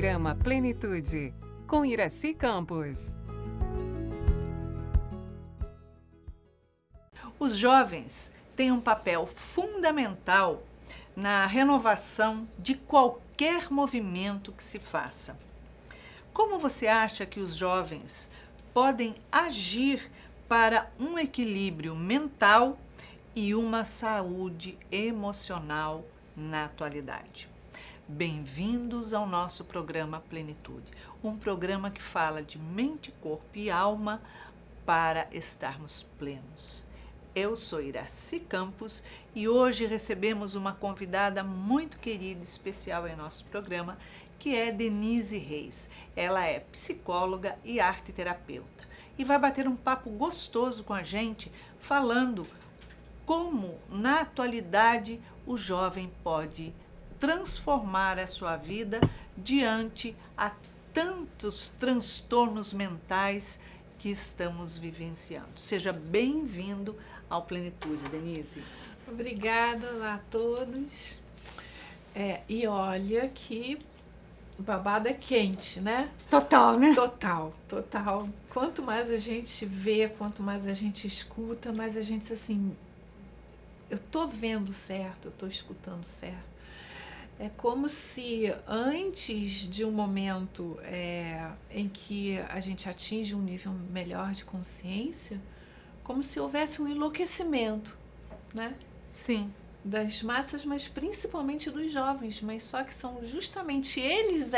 Programa Plenitude, com Iraci Campos. Os jovens têm um papel fundamental na renovação de qualquer movimento que se faça. Como você acha que os jovens podem agir para um equilíbrio mental e uma saúde emocional na atualidade? Bem-vindos ao nosso programa Plenitude, um programa que fala de mente, corpo e alma para estarmos plenos. Eu sou Iraci Campos e hoje recebemos uma convidada muito querida e especial em nosso programa, que é Denise Reis. Ela é psicóloga e arteterapeuta e vai bater um papo gostoso com a gente, falando como, na atualidade, o jovem pode transformar a sua vida diante a tantos transtornos mentais que estamos vivenciando. Seja bem-vindo ao Plenitude, Denise. Obrigada a todos. E olha que o babado é quente, né? Total, né? Total. Quanto mais a gente vê, quanto mais a gente escuta, mais a gente assim, eu tô vendo certo, eu tô escutando certo. É como se antes de um momento em que a gente atinge um nível melhor de consciência, como se houvesse um enlouquecimento, né? Sim. Das massas, mas principalmente dos jovens, mas só que são justamente eles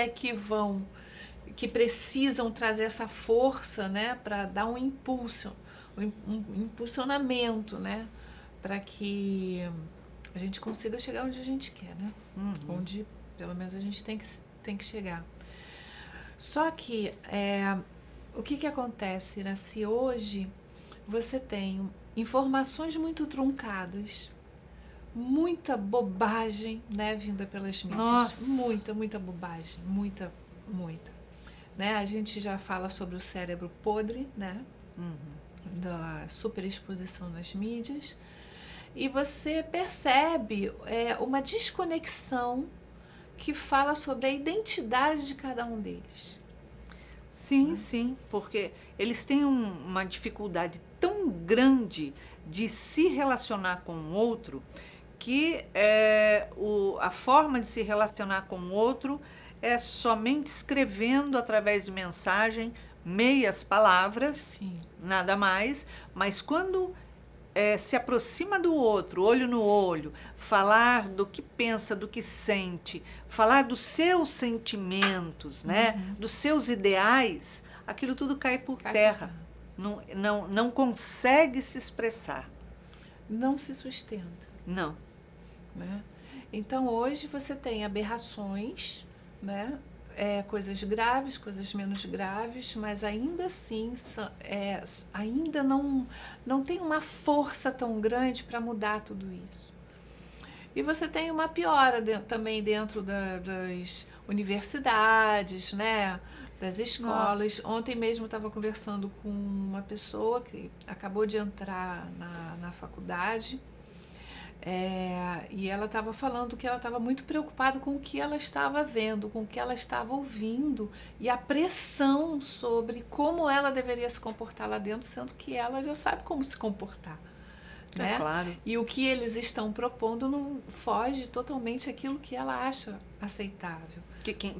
que precisam trazer essa força, né, para dar um impulso, um impulsionamento, né, para que a gente consiga chegar onde a gente quer, né? Onde pelo menos a gente tem que chegar. Só que o que acontece, né? Se hoje você tem informações muito truncadas, muita bobagem, né, vinda pelas mídias. Nossa. Muita bobagem, muita. Né? A gente já fala sobre o cérebro podre, né? Da superexposição nas mídias. E você percebe uma desconexão que fala sobre a identidade de cada um deles. Sim, porque eles têm uma dificuldade tão grande de se relacionar com o outro que a forma de se relacionar com o outro é somente escrevendo através de mensagem, meias palavras, Sim. Nada mais, mas quando se aproxima do outro, olho no olho, falar do que pensa, do que sente, falar dos seus sentimentos, né, dos seus ideais, aquilo tudo cai por terra. Não consegue se expressar. Não se sustenta. Não. Né? Então hoje você tem aberrações, né? Coisas graves, coisas menos graves, mas ainda assim ainda não tem uma força tão grande para mudar tudo isso. E você tem uma piora também dentro das universidades, né? Das escolas. Nossa. Ontem mesmo eu estava conversando com uma pessoa que acabou de entrar na faculdade. E ela estava falando que ela estava muito preocupada com o que ela estava vendo, com o que ela estava ouvindo e a pressão sobre como ela deveria se comportar lá dentro, sendo que ela já sabe como se comportar. Né? Claro. E o que eles estão propondo não foge totalmente aquilo que ela acha aceitável.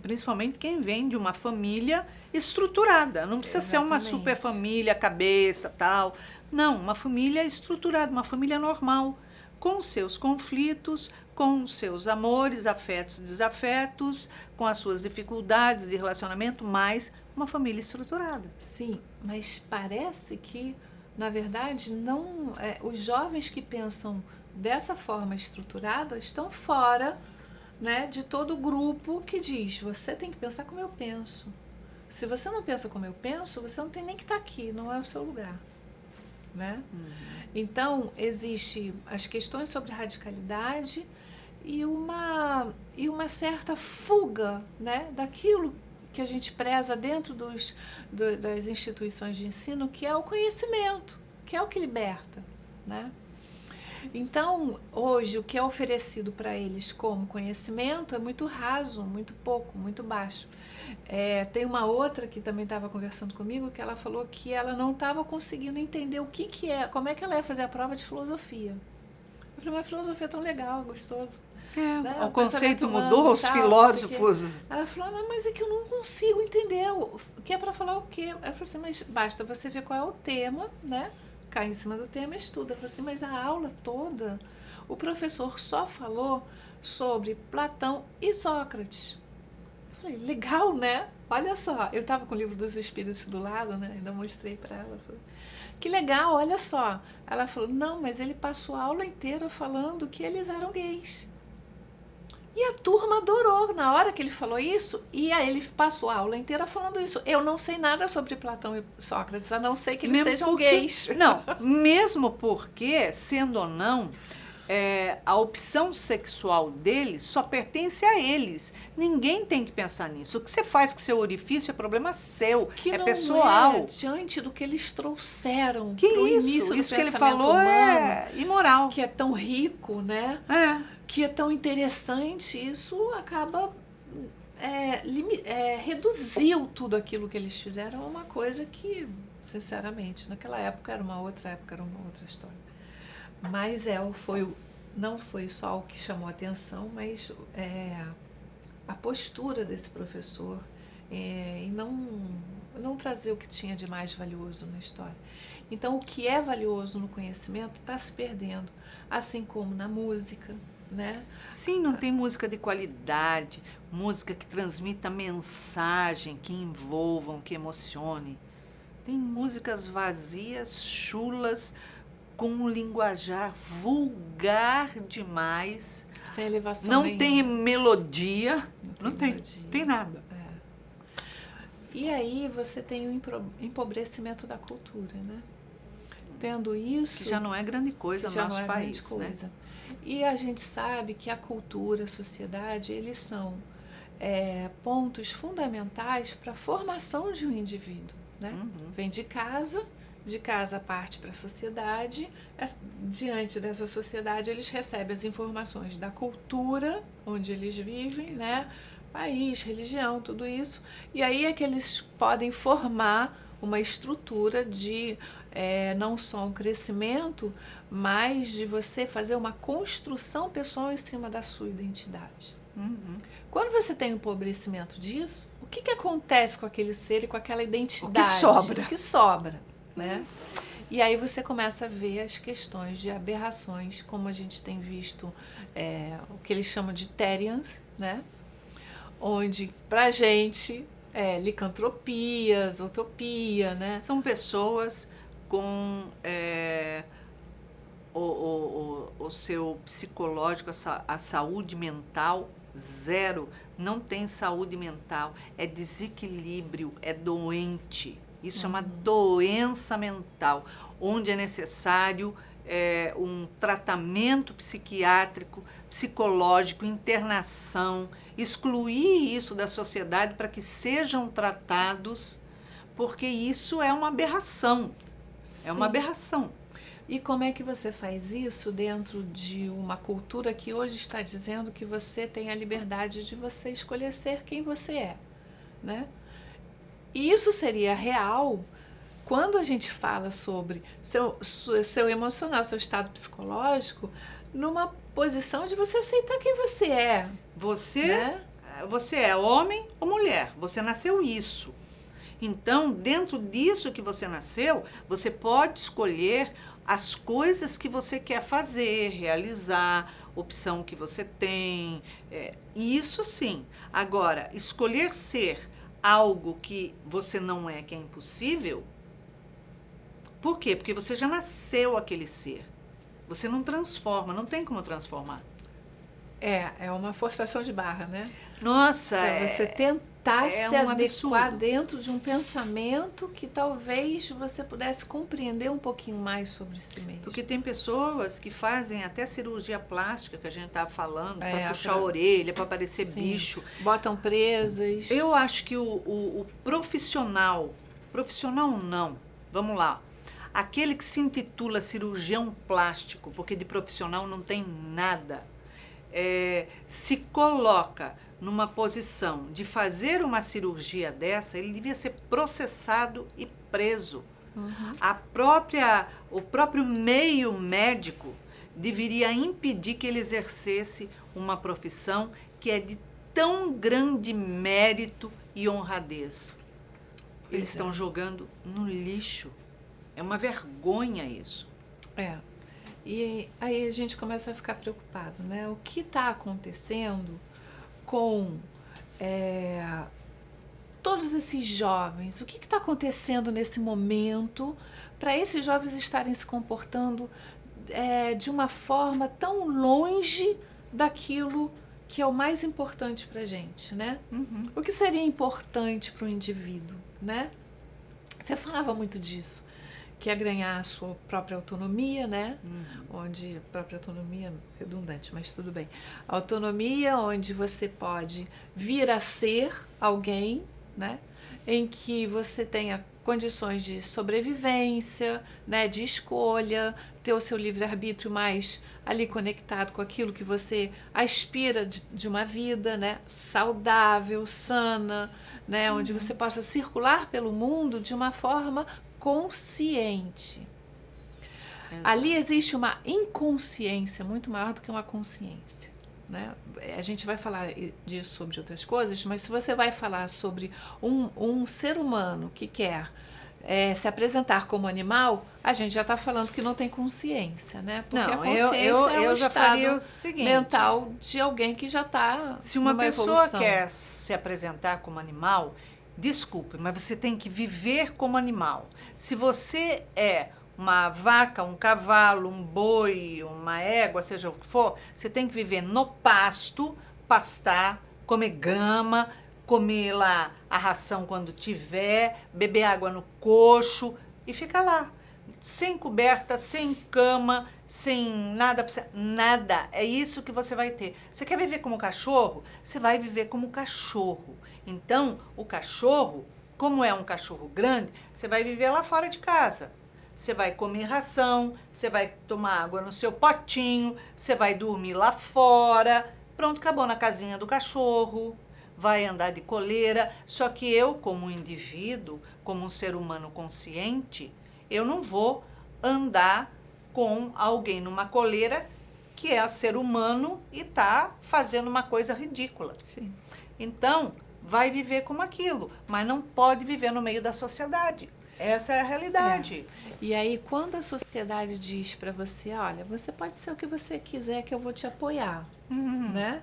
Principalmente quem vem de uma família estruturada. Não precisa ser uma super família, cabeça, tal. Não, uma família estruturada, uma família normal, com seus conflitos, com seus amores, afetos, desafetos, com as suas dificuldades de relacionamento, mas uma família estruturada. Sim, mas parece que, na verdade, não os jovens que pensam dessa forma estruturada estão fora, né, de todo o grupo que diz, você tem que pensar como eu penso. Se você não pensa como eu penso, você não tem nem que estar aqui, não é o seu lugar. Né? Então, existe as questões sobre radicalidade e uma certa fuga, né, daquilo que a gente preza dentro das instituições de ensino, que é o conhecimento, que é o que liberta. Né? Então, hoje, o que é oferecido para eles como conhecimento é muito raso, muito pouco, muito baixo. Tem uma outra que também estava conversando comigo, que ela falou que ela não estava conseguindo entender o que é, como é que ela ia fazer a prova de filosofia. Eu falei, mas filosofia é tão legal, gostoso. Né? O conceito humano, mudou, os tal, filósofos... Ela falou, não, mas é que eu não consigo entender. O que é para falar o quê? Ela falou assim, mas basta você ver qual é o tema, né? Cai em cima do tema e estuda. Eu falei assim, mas a aula toda, o professor só falou sobre Platão e Sócrates. Eu falei, legal, né? Olha só, eu estava com o livro dos Espíritos do lado, né? Ainda mostrei para ela. Falei, que legal, olha só. Ela falou, não, mas ele passou a aula inteira falando que eles eram gays. E a turma adorou na hora que ele falou isso, e aí ele passou a aula inteira falando isso. Eu não sei nada sobre Platão e Sócrates, a não ser que eles sejam gays. Não, mesmo porque, sendo ou não, a opção sexual deles só pertence a eles. Ninguém tem que pensar nisso. O que você faz com seu orifício é problema seu, Que é não pessoal. é diante do que eles trouxeram Que pro isso? início do Isso que ele pensamento falou humano, é imoral. que é tão rico, né? Que é tão interessante, isso acaba reduziu tudo aquilo que eles fizeram a uma coisa que, sinceramente, naquela época era uma outra história. Mas não foi só o que chamou a atenção, mas a postura desse professor e não trazer o que tinha de mais valioso na história. Então, o que é valioso no conhecimento está se perdendo, assim como na música, né? Sim, não tem música de qualidade, música que transmita mensagem, que envolvam, que emocione. Tem músicas vazias, chulas, com um linguajar vulgar demais. Sem elevação não nenhuma. Tem melodia. Não tem melodia. Tem nada. E aí você tem o empobrecimento da cultura, né? Tendo isso... Que já não é grande coisa no nosso país, coisa. Né? E a gente sabe que a cultura, a sociedade, eles são pontos fundamentais para a formação de um indivíduo, né? Uhum. Vem de casa parte para a sociedade, diante dessa sociedade eles recebem as informações da cultura onde eles vivem, Exato. né? País, religião, tudo isso, e aí é que eles podem formar uma estrutura de não só um crescimento, mas de você fazer uma construção pessoal em cima da sua identidade. Uhum. Quando você tem um empobrecimento disso, o que acontece com aquele ser e com aquela identidade? O que sobra, né? E aí você começa a ver as questões de aberrações, como a gente tem visto o que eles chamam de Therians, né? Onde, pra gente, licantropias, utopia, né? São pessoas com o seu psicológico, a saúde mental zero, não tem saúde mental, é desequilíbrio, é doente. Isso é uma doença mental, onde é necessário um tratamento psiquiátrico, psicológico, internação, excluir isso da sociedade para que sejam tratados, porque isso é uma aberração. Sim. É uma aberração. E como é que você faz isso dentro de uma cultura que hoje está dizendo que você tem a liberdade de você escolher ser quem você é, né? E isso seria real quando a gente fala sobre seu emocional, seu estado psicológico, numa posição de você aceitar quem você é. Você é homem ou mulher, você nasceu isso. Então, dentro disso que você nasceu, você pode escolher as coisas que você quer fazer, realizar, opção que você tem, isso sim. Agora, escolher ser algo que você não é, que é impossível, por quê? Porque você já nasceu aquele ser. Você não transforma, não tem como transformar. É uma forçação de barra, né? Nossa, pra você tentar se um adequar absurdo. dentro de um pensamento que talvez você pudesse compreender um pouquinho mais sobre si mesmo. Porque tem pessoas que fazem até cirurgia plástica, que a gente estava falando, para puxar pra... a orelha, para parecer Sim. bicho. Botam presas. Eu acho que o profissional não, vamos lá, aquele que se intitula cirurgião plástico, porque de profissional não tem nada, se coloca numa posição de fazer uma cirurgia dessa, ele devia ser processado e preso. O próprio meio médico deveria impedir que ele exercesse uma profissão que é de tão grande mérito e honradez. Eles estão jogando no lixo. É uma vergonha isso. E aí a gente começa a ficar preocupado, né? O que está acontecendo com todos esses jovens? O que está acontecendo nesse momento para esses jovens estarem se comportando de uma forma tão longe daquilo que é o mais importante para a gente, né? O que seria importante para o indivíduo, né? Você falava muito disso, que é ganhar a sua própria autonomia, né? Onde, própria autonomia, redundante, mas tudo bem. Autonomia onde você pode vir a ser alguém, né? Em que você tenha condições de sobrevivência, né? De escolha, ter o seu livre-arbítrio mais ali conectado com aquilo que você aspira de uma vida, né? Saudável, sana, né? Onde você possa circular pelo mundo de uma forma consciente. Exato. Ali existe uma inconsciência muito maior do que uma consciência, né? A gente vai falar disso sobre outras coisas, mas se você vai falar sobre um ser humano que quer se apresentar como animal, a gente já está falando que não tem consciência, né? Porque Não, a consciência é um já faria o estado seguinte, mental de alguém que já está se uma numa pessoa evolução. quer se apresentar como animal, desculpe, mas você tem que viver como animal. Se você é uma vaca, um cavalo, um boi, uma égua, seja o que for, você tem que viver no pasto, pastar, comer grama, comer lá a ração quando tiver, beber água no coxo e ficar lá, sem coberta, sem cama, sem nada, nada. É isso que você vai ter. Você quer viver como cachorro? Você vai viver como cachorro. Então, o cachorro, como é um cachorro grande, você vai viver lá fora de casa. Você vai comer ração, você vai tomar água no seu potinho, você vai dormir lá fora. Pronto, acabou na casinha do cachorro. Vai andar de coleira. Só que eu, como indivíduo, como um ser humano consciente, eu não vou andar com alguém numa coleira que é ser humano e está fazendo uma coisa ridícula. Sim. Então, vai viver como aquilo, mas não pode viver no meio da sociedade. Essa é a realidade. E aí, quando a sociedade diz para você, olha, você pode ser o que você quiser, que eu vou te apoiar, né?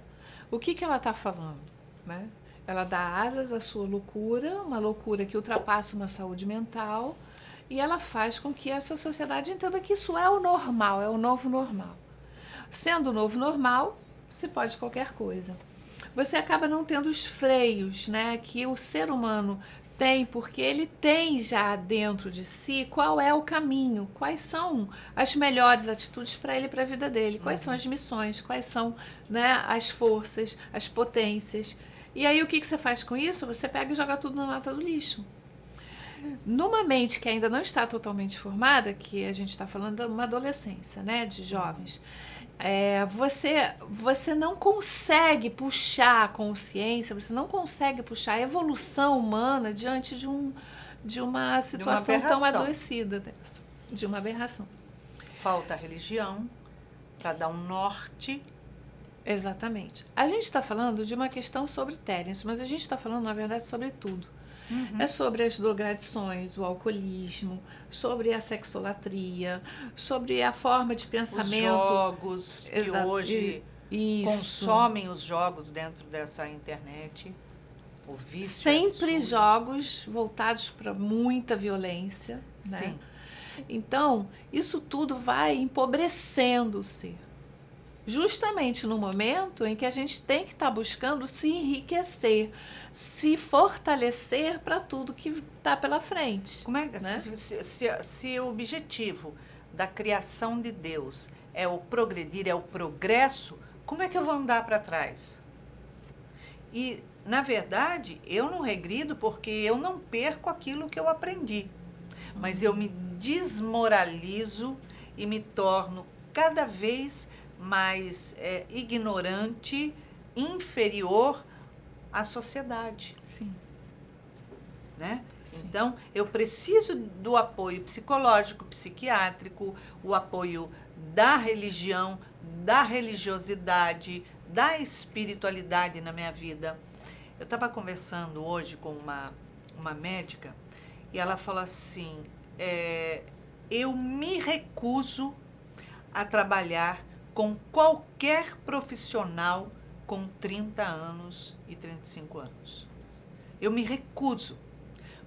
O que ela está falando, né? Ela dá asas à sua loucura, uma loucura que ultrapassa uma saúde mental, e ela faz com que essa sociedade entenda que isso é o normal, é o novo normal. Sendo o novo normal, se pode qualquer coisa. Você acaba não tendo os freios, né, que o ser humano tem, porque ele tem já dentro de si qual é o caminho, quais são as melhores atitudes para ele e para a vida dele, quais são as missões, quais são, né, as forças, as potências. E aí o que você faz com isso? Você pega e joga tudo na lata do lixo. Numa mente que ainda não está totalmente formada, que a gente está falando de uma adolescência, né, de jovens, você não consegue puxar a consciência, você não consegue puxar a evolução humana diante de uma situação tão adoecida dessa, de uma aberração. Falta a religião para dar um norte. Exatamente. A gente está falando de uma questão sobre Terence, mas a gente está falando, na verdade, sobre tudo. É sobre as drogadições, o alcoolismo, sobre a sexolatria, sobre a forma de pensamento. Os jogos que hoje consomem os jogos dentro dessa internet. O vício sempre jogos voltados para muita violência, né? Sim. Então, isso tudo vai empobrecendo o ser. Justamente no momento em que a gente tem que estar buscando se enriquecer, se fortalecer para tudo que está pela frente. Como é, né? se o objetivo da criação de Deus é o progredir, é o progresso, como é que eu vou andar para trás? E, na verdade, eu não regrido porque eu não perco aquilo que eu aprendi. mas eu me desmoralizo e me torno cada vez mais ignorante, inferior à sociedade. Sim. Né? Sim. Então, eu preciso do apoio psicológico, psiquiátrico, o apoio da religião, da religiosidade, da espiritualidade na minha vida. Eu estava conversando hoje com uma médica e ela falou assim, eu me recuso a trabalhar com qualquer profissional com 30 anos e 35 anos. Eu me recuso,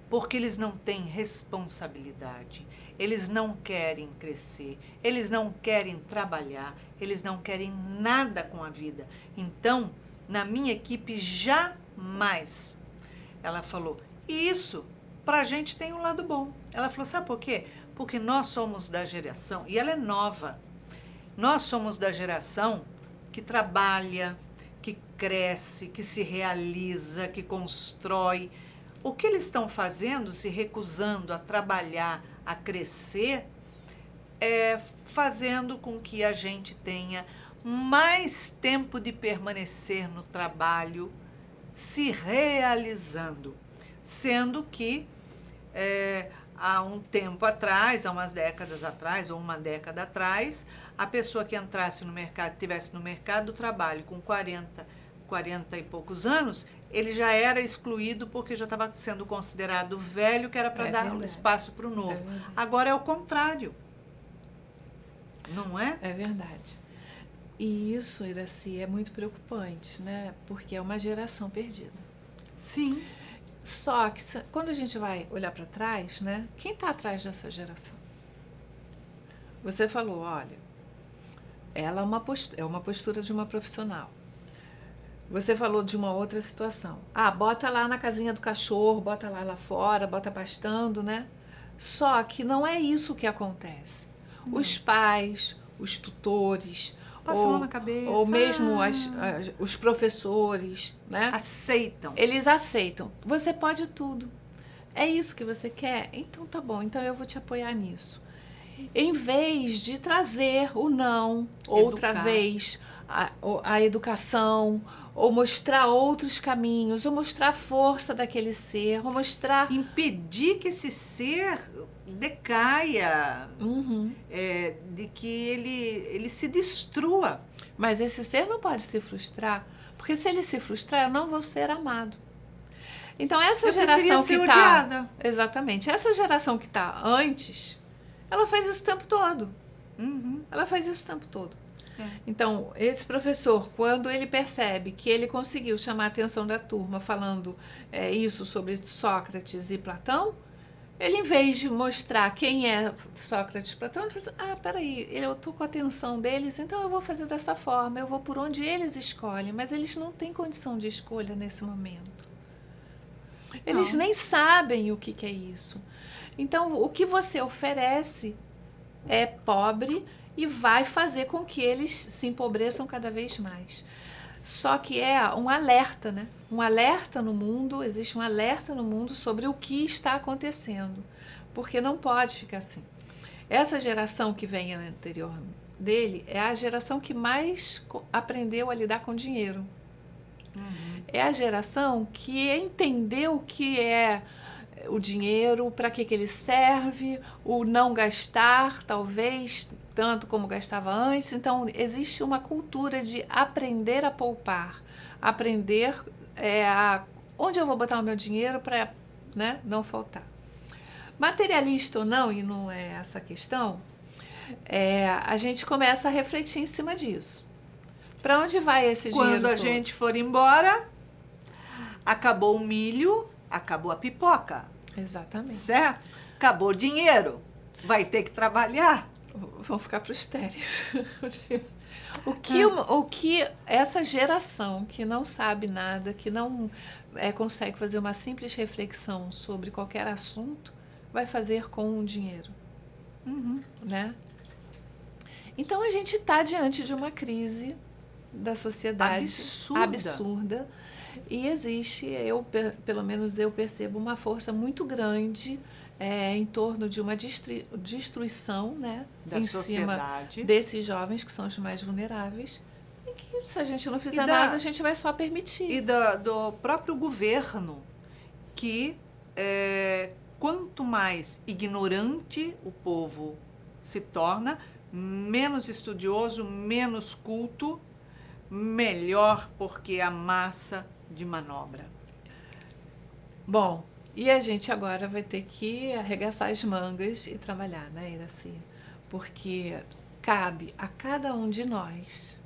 porque eles não têm responsabilidade, eles não querem crescer, eles não querem trabalhar, eles não querem nada com a vida. Então, na minha equipe, jamais. Ela falou, e isso, pra gente tem um lado bom. Ela falou, sabe por quê? Porque nós somos da geração, e ela é nova, nós somos da geração que trabalha, que cresce, que se realiza, que constrói. O que eles estão fazendo, se recusando a trabalhar, a crescer, é fazendo com que a gente tenha mais tempo de permanecer no trabalho, se realizando. Sendo que há um tempo atrás, há umas décadas atrás, ou uma década atrás, a pessoa que entrasse no mercado, estivesse no mercado do trabalho com 40 e poucos anos, ele já era excluído porque já estava sendo considerado velho, que era para dar verdade. espaço para o novo. Verdade. Agora é o contrário. Não é? É verdade. E isso, Iraci, é muito preocupante, né? Porque é uma geração perdida. Sim. Só que quando a gente vai olhar para trás, né? Quem está atrás dessa geração? Você falou, olha, ela é uma postura de uma profissional. Você falou de uma outra situação. Bota lá na casinha do cachorro, bota lá fora, bota pastando, né? Só que não é isso que acontece. Os pais, os tutores, Passa a mão na cabeça. ou mesmo os professores, né? Aceitam. Eles aceitam. Você pode tudo. É isso que você quer? Então tá bom, então eu vou te apoiar nisso. Em vez de trazer o não, outra Educar. vez a educação, ou mostrar outros caminhos, ou mostrar a força daquele ser, ou mostrar... Impedir que esse ser decaia, Uhum. de que ele se destrua. Mas esse ser não pode se frustrar, porque se ele se frustrar, eu não vou ser amado. Então essa Eu geração preferia que ser está... odiada. Exatamente. Essa geração que está antes, ela faz isso o tempo todo. Uhum. Ela faz isso o tempo todo. Então, esse professor, quando ele percebe que ele conseguiu chamar a atenção da turma falando isso sobre Sócrates e Platão, ele, em vez de mostrar quem é Sócrates e Platão, ele fala assim, peraí, eu estou com a atenção deles, então eu vou fazer dessa forma, eu vou por onde eles escolhem, mas eles não têm condição de escolha nesse momento. Eles nem sabem o que é isso. Então, o que você oferece é pobre e vai fazer com que eles se empobreçam cada vez mais. Só que é um alerta, né? Um alerta no mundo, existe um alerta no mundo sobre o que está acontecendo, porque não pode ficar assim. Essa geração que vem anterior dele é a geração que mais aprendeu a lidar com dinheiro. Uhum. É a geração que entendeu o que é o dinheiro, para que ele serve, o não gastar, talvez, tanto como gastava antes. Então, existe uma cultura de aprender a poupar, aprender onde eu vou botar o meu dinheiro para, né, não faltar. Materialista ou não, e não é essa a questão, a gente começa a refletir em cima disso. Para onde vai esse dinheiro Quando a todo? gente for embora, acabou o milho, acabou a pipoca. Exatamente. Certo? Acabou o dinheiro. Vai ter que trabalhar. Vão ficar para os ténis. O que essa geração que não sabe nada, que não consegue fazer uma simples reflexão sobre qualquer assunto, vai fazer com o dinheiro. Uhum. Né? Então, a gente está diante de uma crise da sociedade absurda. E existe, pelo menos eu percebo, uma força muito grande em torno de uma destruição, né, Da em sociedade. cima desses jovens que são os mais vulneráveis, e que se a gente não fizer E da- nada, a gente vai só permitir. E do próprio governo, que quanto mais ignorante o povo se torna, menos estudioso, menos culto, melhor, porque a massa de manobra. Bom, e a gente agora vai ter que arregaçar as mangas e trabalhar, né, Iraci? Porque cabe a cada um de nós,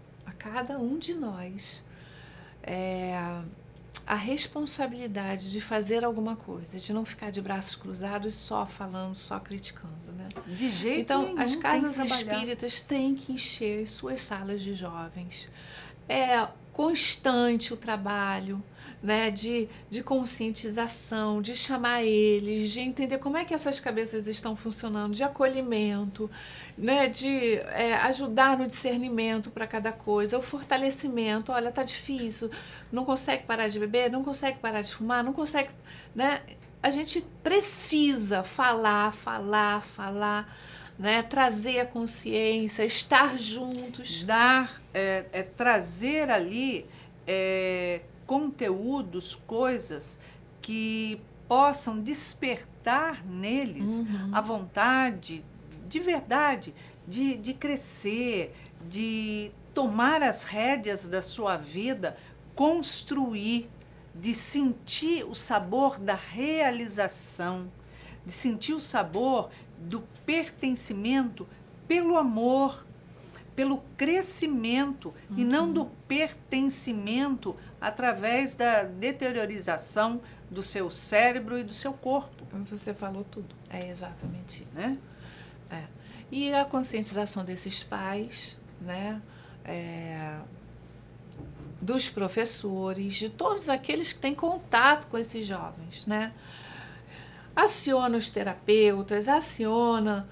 a responsabilidade de fazer alguma coisa, de não ficar de braços cruzados só falando, só criticando, né? De jeito Então, nenhum, as tem casas que trabalhar. espíritas têm que encher as suas salas de jovens. É constante o trabalho, né, de conscientização, de chamar eles, de entender como é que essas cabeças estão funcionando, de acolhimento, né, de ajudar no discernimento para cada coisa, o fortalecimento. Olha, tá difícil, não consegue parar de beber, não consegue parar de fumar, não consegue, né? A gente precisa falar, né, trazer a consciência, estar juntos. Trazer ali conteúdos, coisas que possam despertar neles a vontade, de verdade, de crescer, de tomar as rédeas da sua vida, construir, de sentir o sabor da realização, de sentir o sabor do pertencimento pelo amor, pelo crescimento e não do pertencimento através da deteriorização do seu cérebro e do seu corpo. Você falou tudo, é exatamente isso. Né? E a conscientização desses pais, né, dos professores, de todos aqueles que têm contato com esses jovens, né? Aciona os terapeutas, aciona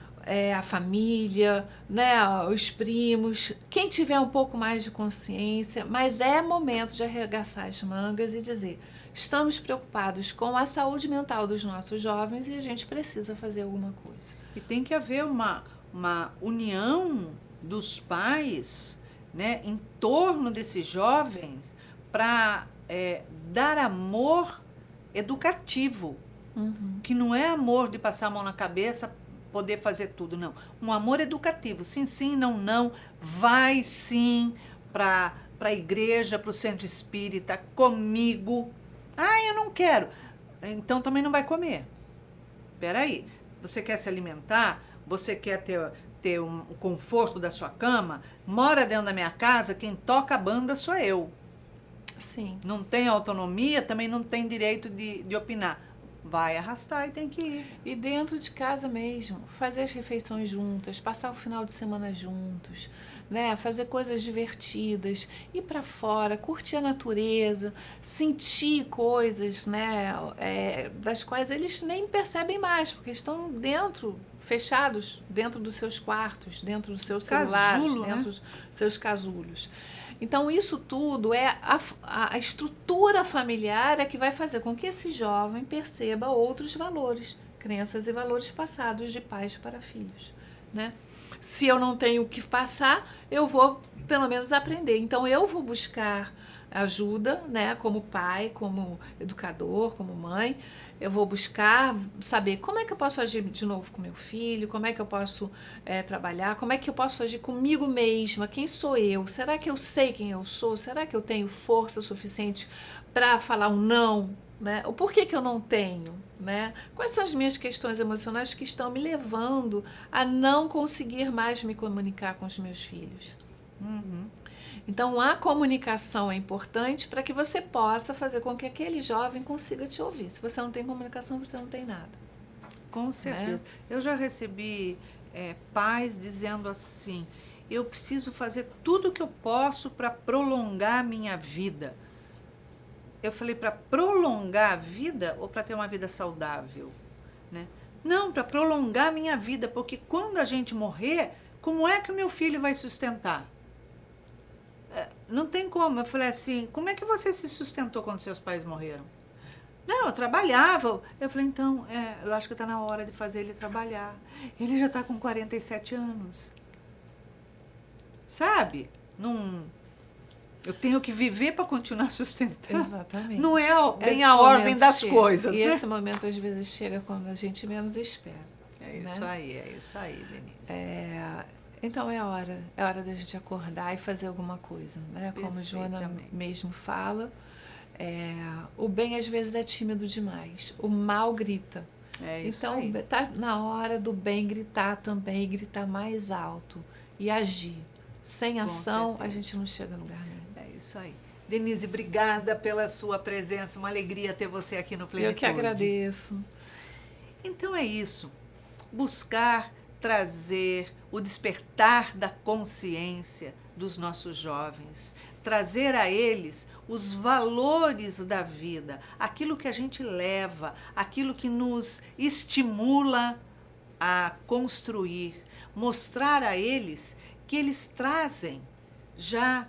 a família, né, os primos, quem tiver um pouco mais de consciência, mas é momento de arregaçar as mangas e dizer: estamos preocupados com a saúde mental dos nossos jovens e a gente precisa fazer alguma coisa. E tem que haver uma união dos pais, né, em torno desses jovens para dar amor educativo, que não é amor de passar a mão na cabeça, poder fazer tudo, não. Um amor educativo, sim, sim, não, não, vai sim para a igreja, para o centro espírita, comigo. Ah, eu não quero. Então também não vai comer. Espera aí, você quer se alimentar? Você quer ter o conforto da sua cama? Mora dentro da minha casa, quem toca a banda sou eu. Sim. Não tem autonomia, também não tem direito de opinar. Vai arrastar e tem que ir. E dentro de casa mesmo, fazer as refeições juntas, passar o final de semana juntos, né? Fazer coisas divertidas, ir para fora, curtir a natureza, sentir coisas, né? Das quais eles nem percebem mais, porque estão dentro, fechados dentro dos seus quartos, dentro dos seus celulares, Casulo, dentro né? dos seus casulos. Então, isso tudo é a estrutura familiar que vai fazer com que esse jovem perceba outros valores, crenças e valores passados de pais para filhos, né? Se eu não tenho o que passar, eu vou, pelo menos, aprender. Então, eu vou buscar ajuda, né, como pai, como educador, como mãe. Eu vou buscar saber como é que eu posso agir de novo com meu filho, como é que eu posso trabalhar, como é que eu posso agir comigo mesma, quem sou eu, será que eu sei quem eu sou, será que eu tenho força suficiente para falar um não, né? O porquê que eu não tenho, né? Quais são as minhas questões emocionais que estão me levando a não conseguir mais me comunicar com os meus filhos? Então, a comunicação é importante para que você possa fazer com que aquele jovem consiga te ouvir. Se você não tem comunicação, você não tem nada. Com certeza. Eu já recebi pais dizendo assim: eu preciso fazer tudo o que eu posso para prolongar a minha vida. Eu falei: para prolongar a vida ou para ter uma vida saudável? Né? Não, para prolongar a minha vida, porque quando a gente morrer, como é que o meu filho vai sustentar? Não tem como. Eu falei assim: como é que você se sustentou quando seus pais morreram? Não, eu trabalhava. Eu falei, então, eu acho que está na hora de fazer ele trabalhar. Ele já está com 47 anos. Sabe? Não, eu tenho que viver para continuar sustentando. Exatamente. Não é bem Esse a ordem momento das chega. coisas, E né? esse momento, às vezes, chega quando a gente menos espera. É isso aí, Denise. Então é hora da gente acordar e fazer alguma coisa, né? Como Joana Perfeitamente. mesmo fala, o bem às vezes é tímido demais, o mal grita. É isso Então aí. tá na hora do bem gritar também, e gritar mais alto e agir. Sem ação a certeza. gente não chega a lugar nenhum. É isso aí. Denise, obrigada pela sua presença. Uma alegria ter você aqui no Plenitude. Eu que agradeço. Então é isso. Buscar trazer o despertar da consciência dos nossos jovens. Trazer a eles os valores da vida, aquilo que a gente leva, aquilo que nos estimula a construir. Mostrar a eles que eles trazem já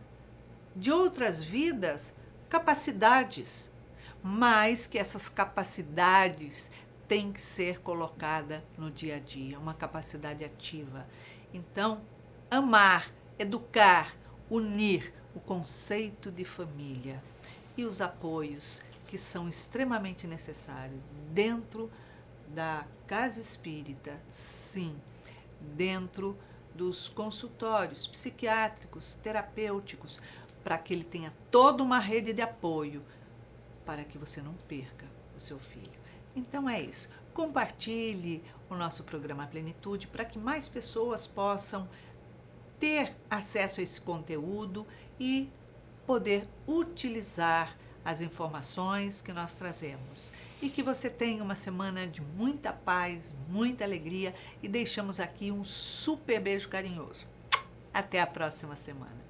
de outras vidas capacidades, mas que essas capacidades têm que ser colocadas no dia a dia, uma capacidade ativa. Então, amar, educar, unir o conceito de família e os apoios que são extremamente necessários dentro da casa espírita, sim, dentro dos consultórios psiquiátricos, terapêuticos, para que ele tenha toda uma rede de apoio para que você não perca o seu filho. Então é isso. Compartilhe o nosso programa Plenitude para que mais pessoas possam ter acesso a esse conteúdo e poder utilizar as informações que nós trazemos. E que você tenha uma semana de muita paz, muita alegria e deixamos aqui um super beijo carinhoso. Até a próxima semana.